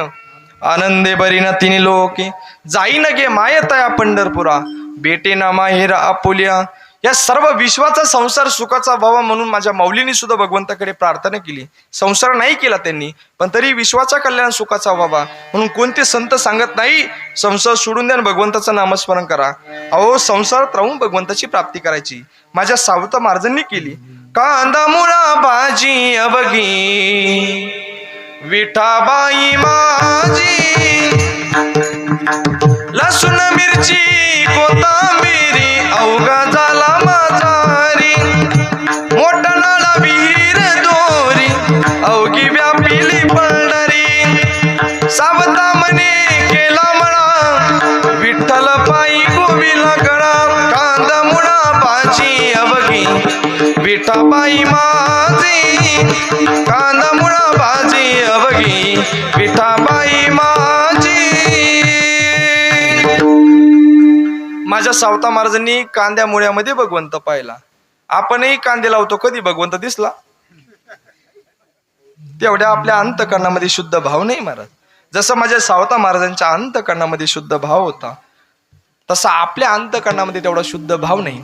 आनंदे बरीन तिन्ही लोके, जाईन गे मायतया पंढरपुरा, बेटे ना माहेरा आपुल्या. या सर्व विश्वाचा संसार सुखाचा व्हावा म्हणून माझ्या माऊलींनी सुद्धा भगवंताकडे प्रार्थना केली. संसार नाही केला त्यांनी, पण तरी विश्वाचा कल्याण सुखाचा व्हावा म्हणून कोणते संत सांगत नाही संसार सोडून द्या भगवंताचं नामस्मरण करा. अहो संसारात राहून भगवंताची प्राप्ती करायची. माझ्या सावता महाराजांनी केली. कांदा मुळा भाजी अवघी विठाबाई माझी, लसूण मिरची कोथिंबीर अवघा झाला माझारी, मोठा नाला विहीर दोरी अवघी व्यापिली पंढरी, सावता म्हणे केला म्हणा विठ्ठल पायी गोविला गळा, कांदा मुळा भाजी अवघी विठाबाई माझी, कांदा मुळा भाजी अवघी विठाबाई माझी. माझ्या सावता महाराजांनी कांद्या मुळ्यामध्ये भगवंत पाहिला. आपणही कांदे लावतो, कधी भगवंत दिसला? तेवढ्या आपल्या अंतकरणामध्ये शुद्ध भाव नाही महाराज. जसं माझ्या सावता महाराजांच्या अंतकरणामध्ये शुद्ध भाव होता, तसा आपल्या अंतकरणामध्ये तेवढा शुद्ध भाव नाही.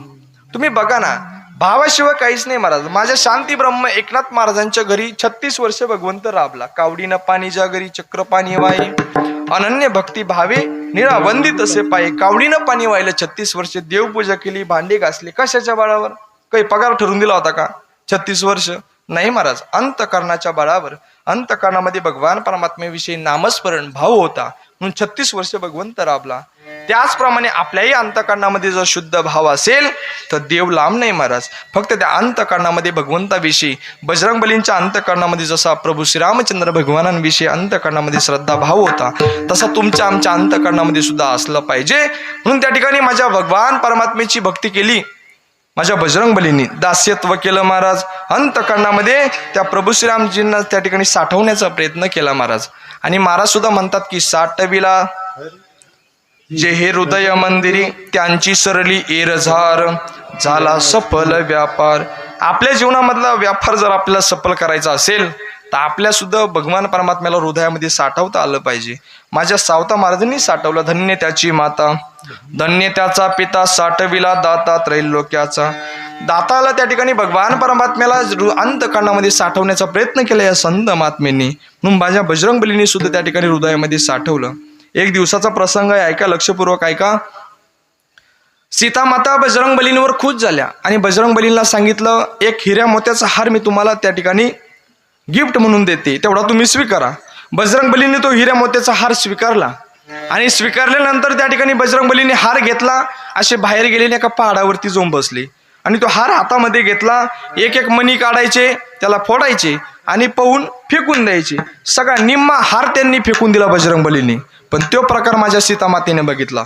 तुम्ही बघा ना, भावाशिवाय काहीच नाही महाराज. माझ्या शांती ब्रह्म एकनाथ महाराजांच्या घरी 36 वर्ष भगवंत राबला. कावडीनं पाणीच्या घरी चक्र पाणी वाई, अनन्य भक्ती भावे निळा वंदित असे पाये. कावडीनं पाणी वाहिलं 36 वर्ष, देवपूजा केली, भांडे घासले. कशाच्या बळावर? काही पगार ठरवून दिला होता का 36 वर्ष? नाही महाराज, अंतकरणाच्या बळावर. अंतकरणामध्ये भगवान परमात्म्याविषयी नामस्मरण भाव होता म्हणून 36 वर्ष भगवंत राबला. त्याचप्रमाणे आपल्याही अंतकरणामध्ये जर शुद्ध भाव असेल तर देव लांब नाही महाराज. फक्त त्या अंतकरणामध्ये भगवंताविषयी, बजरंगबलींच्या अंतकरणामध्ये जसा प्रभू श्रीरामचंद्र भगवानांविषयी अंतकरणामध्ये श्रद्धा भाव होता, तसा तुमच्या आमच्या अंतकरणामध्ये सुद्धा असलं पाहिजे. म्हणून त्या ठिकाणी माझ्या भगवान परमात्म्याची भक्ती केली माझ्या बजरंगबलींनी, दास्यत्व केलं महाराज. अंतकरणामध्ये त्या प्रभू श्रीरामजींना त्या ठिकाणी साठवण्याचा प्रयत्न केला महाराज. आणि महाराज सुद्धा म्हणतात की साठविला जे हे हृदय मंदिरी, त्यांची सरली एरझार, झाला सफल व्यापार. आपल्या जीवनामधला व्यापार जर आपल्याला सफल करायचा असेल तर आपल्या सुद्धा भगवान परमात्म्याला हृदयामध्ये साठवता आलं पाहिजे. माझ्या सावता महाराजांनी साठवलं. धन्य त्याची माता, धन्य त्याचा पिता, साठविला दाता त्रैलोक्याचा. दाताला त्या ठिकाणी भगवान परमात्म्याला अंतःकरणामध्ये साठवण्याचा प्रयत्न केला या संत महात्म्यांनी. म्हणून माझ्या बजरंगबलीने सुद्धा त्या ठिकाणी हृदयामध्ये साठवलं. एक दिवसाचा प्रसंग आहे, ऐका, लक्षपूर्वक ऐका. सीता माता बजरंगबलींवर खुश झाल्या आणि बजरंगबलींना सांगितलं, एक हिऱ्या मोत्याचा हार मी तुम्हाला त्या ठिकाणी गिफ्ट म्हणून देते, तेवढा तुम्ही स्वीकारा. बजरंगबलीने तो हिऱ्या मोत्याचा हार स्वीकारला आणि स्वीकारल्यानंतर त्या ठिकाणी बजरंगबलीने हार घेतला, असे बाहेर गेलेले एका पहाडावरती जाऊन बसले आणि तो हार हातामध्ये घेतला. एक एक मणी काढायचे, त्याला फोडायचे आणि पहून फेकून द्यायचे. सगळा निम्मा हार त्यांनी फेकून दिला बजरंगबलीने. पण तो प्रकार माझ्या सीतामातेने बघितला.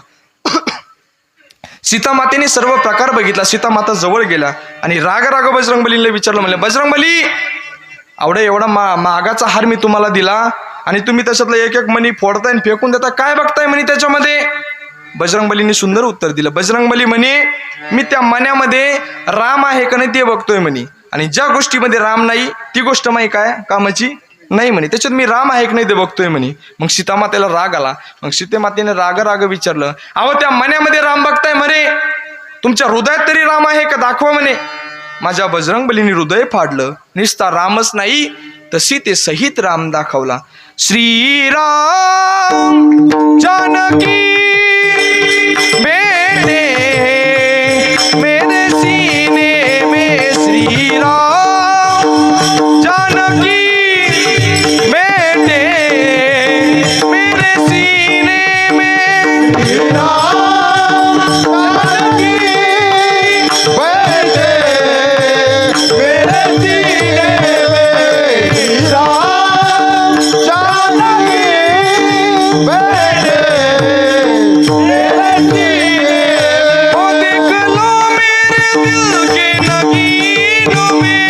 सीतामातेने सर्व प्रकार बघितला. सीतामाता जवळ गेला आणि राग बजरंगबलीला विचारलं, म्हणलं, बजरंगबली, एवढा महागाचा हार मी तुम्हाला दिला आणि तुम्ही त्याच्यातलं एक एक मणी फोडताय आणि फेकून देता, काय बघताय म्हणे त्याच्यामध्ये? बजरंगबलीने सुंदर उत्तर दिलं. बजरंगबली म्हणे, मी त्या मण्यामध्ये राम आहे का नाही ते बघतोय म्हणे, आणि ज्या गोष्टीमध्ये राम नाही ती गोष्ट माही काय कामाची नाही म्हणे, त्याच्यात मी राम आहे की नाही ते बघतोय म्हणे. मग सीतामातेला राग आला. मग सीतेमातेने राग विचारलं, अहो त्या मण्यामध्ये राम बघताय म्हणे, तुमच्या हृदयात तरी राम आहे का दाखवा म्हणे. माझ्या बजरंगबलीने हृदय फाडलं. निस्ता रामच नाही तर सीते सहित राम दाखवला. श्रीराम जानकी बेटे मेरे सीने में, श्रीराम जानकी बेटे मेरे सीने में, श्रीराम जानकी बेटे मेरे सीने में, श्रीराम जानकी बेटे मेरे सीने में। ओ देख लो मेरे दिल के नगीनों में,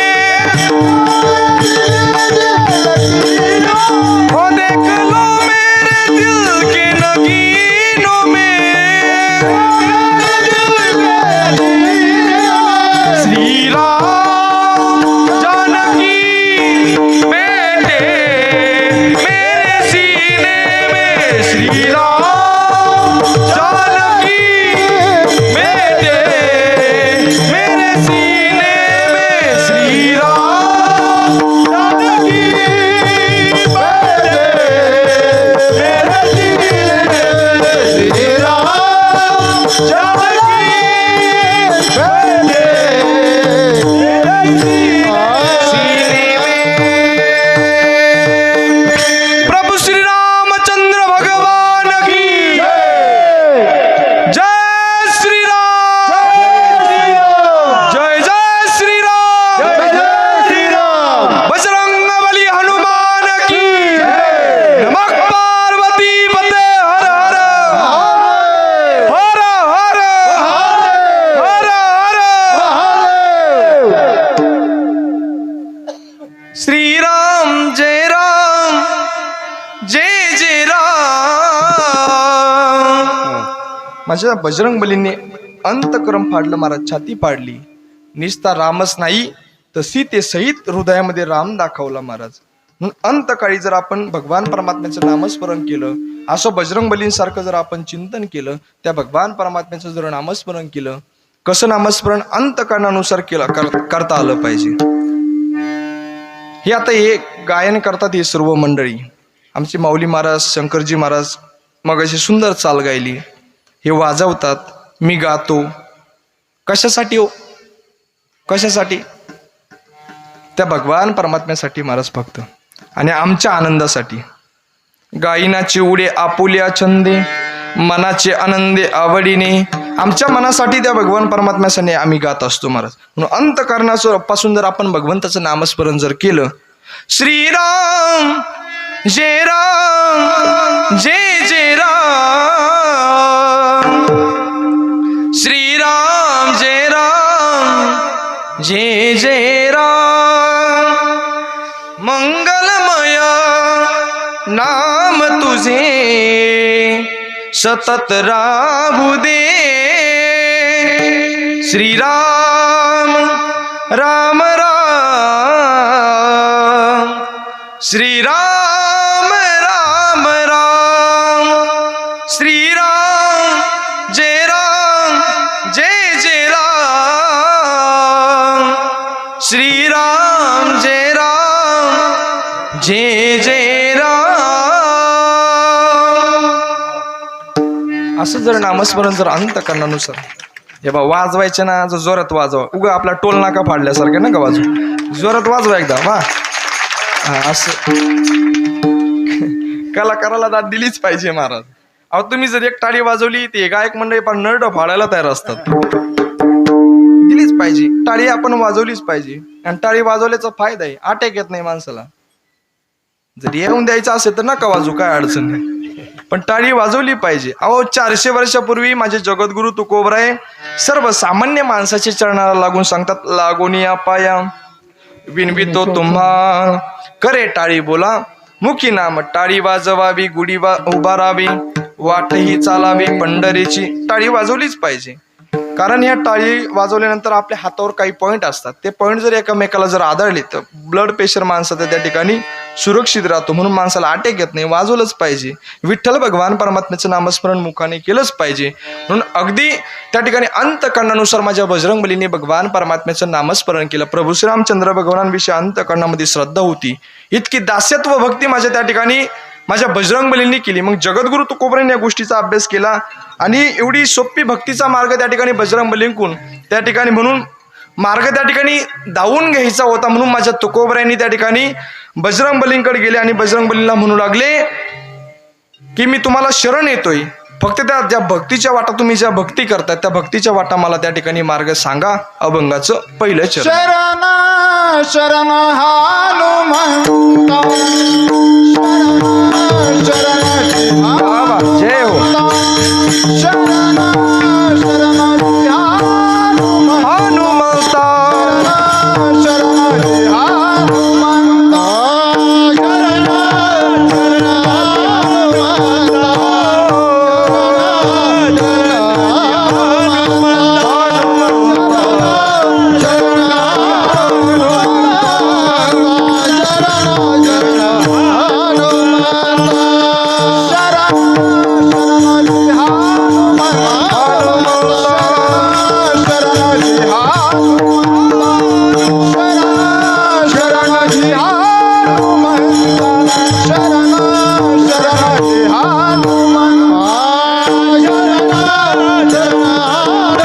ओ देख लो मेरे दिल के नगीनों में, श्री राम जानकी बेटे मेरे सीने में, श्री राम जानकी बेटे मेरे सीने में, श्री राम जानकी बेटे मेरे सीने में, श्री राम जानकी बेटे मेरे सीने में। प्रभु श्री रामचंद्र भगवान की जय श्री राम, जय जय श्री राम, बजरंगबली हनुमान की नमः। पार्वती पते हर हर हर हर हर हर। श्री राम जय राम, जय जय राम। माझ्या बजरंगबलीने अंतकरम फाडलं महाराज, छाती पाडली. निस्ता रामच नाही तर सीते सहित हृदयामध्ये राम दाखवला महाराज. म्हणून अंतकाळी जर आपण भगवान परमात्म्याचं नामस्मरण केलं, असं बजरंगबलींसारखं जर आपण चिंतन केलं, त्या भगवान परमात्म्याचं जर नामस्मरण केलं, कसं नामस्मरण अंतकरणानुसार करता आलं पाहिजे. हे आता हे गायन करतात हे सर्व मंडळी. आमचे माऊली महाराज, शंकरजी महाराज मग अशी सुंदर चाल गायली, हे वाजवतात, मी गातो. कशासाठी हो? कशासाठी? त्या भगवान परमात्म्यासाठी महाराज फक्त, आणि आमच्या आनंदासाठी. गायनाचे उडे आपुल्या छंदे, मनाचे आनंदे आवडीने. आमच्या मनासाठी त्या भगवान परमात्म्यासाठी आम्ही गात असतो महाराज. म्हणून अंतःकरणाचं पासून जर आपण भगवंताचं नामस्मरण जर केलं, श्रीराम जय राम, जय जय राम, श्रीराम जय राम, जय जय राम। मंगलमय नाम तुझे सतत राहू दे, श्रीराम राम राम, श्रीराम राम राम श्रीराम जय जय राम श्रीराम जय जय राम. असं जर नामस्मरण जर अंतःकरणानुसार हे बा वाजवायचे ना, जो जोरात वाजवा, उगा आपला टोल नाका फाडल्यासारखं नका वाजू, जोरात वाजवा एकदा वा. असं कलाकाराला दाद दिलीच पाहिजे महाराज. अहो तुम्ही जर एक टाळी वाजवली ते गायक मंडळी पण नरड फाडायला तयार असतात. दिलीच पाहिजे टाळी, आपण वाजवलीच पाहिजे. आणि टाळी वाजवल्याचा फायदा आहे, अटॅक येत नाही माणसाला. जर येऊन द्यायचं असेल तर नका वाजू, काय अडचण नाही, पण टाळी वाजवली पाहिजे. अहो 400 वर्षापूर्वी माझे जगद्गुरु तुकोबराय सर्वसामान्य माणसाच्या चरणाला लागून सांगतात, लागोनिया पाया विनवितो तुम्हा करे टाळी बोला मुखी नाम टाळी वाजवावी गुढी उभारावी वाटही चालावी पंढरीची. टाळी वाजवलीच पाहिजे, कारण ह्या टाळी वाजवल्यानंतर आपल्या हातावर काही पॉईंट असतात. ते पॉईंट जर एकमेकाला जर आदळले तर ब्लड प्रेशर माणसाचं त्या ठिकाणी सुरक्षित राहतो. म्हणून माणसाला अटॅक येत नाही, वाजवलंच पाहिजे. विठ्ठल भगवान परमात्म्याचं नामस्मरण मुखाने केलंच पाहिजे. म्हणून अगदी त्या ठिकाणी अंतःकरणानुसार माझ्या बजरंगबलीने भगवान परमात्म्याचं नामस्मरण केलं. प्रभू श्रीरामचंद्र भगवानांविषयी अंतःकरणामध्ये श्रद्धा होती, इतकी दास्यत्व भक्ती माझ्या त्या ठिकाणी माझ्या बजरंगबलींनी केली. मग जगद्गुरु तुकोबरायांनी या गोष्टीचा अभ्यास केला आणि एवढी सोपी भक्तीचा मार्ग त्या ठिकाणी बजरंगबलींकडून त्या ठिकाणी म्हणून मार्ग त्या ठिकाणी धावून घ्यायचा होता. म्हणून माझ्या तुकोबरायांनी त्या ठिकाणी बजरंगबलींकडे गेले आणि बजरंगबलींना म्हणू लागले की मी तुम्हाला शरण येतोय, फक्त त्या ज्या भक्तीच्या वाटा तुम्ही ज्या भक्ती करताय त्या भक्तीच्या वाटा मला त्या ठिकाणी मार्ग सांगा. अभंगाचं पहिलं चरण. शरण शरण हनुमंता शरण बाबा जय हो. शरण शरण हनुमंता शरण हनुमंता शरण शरण काय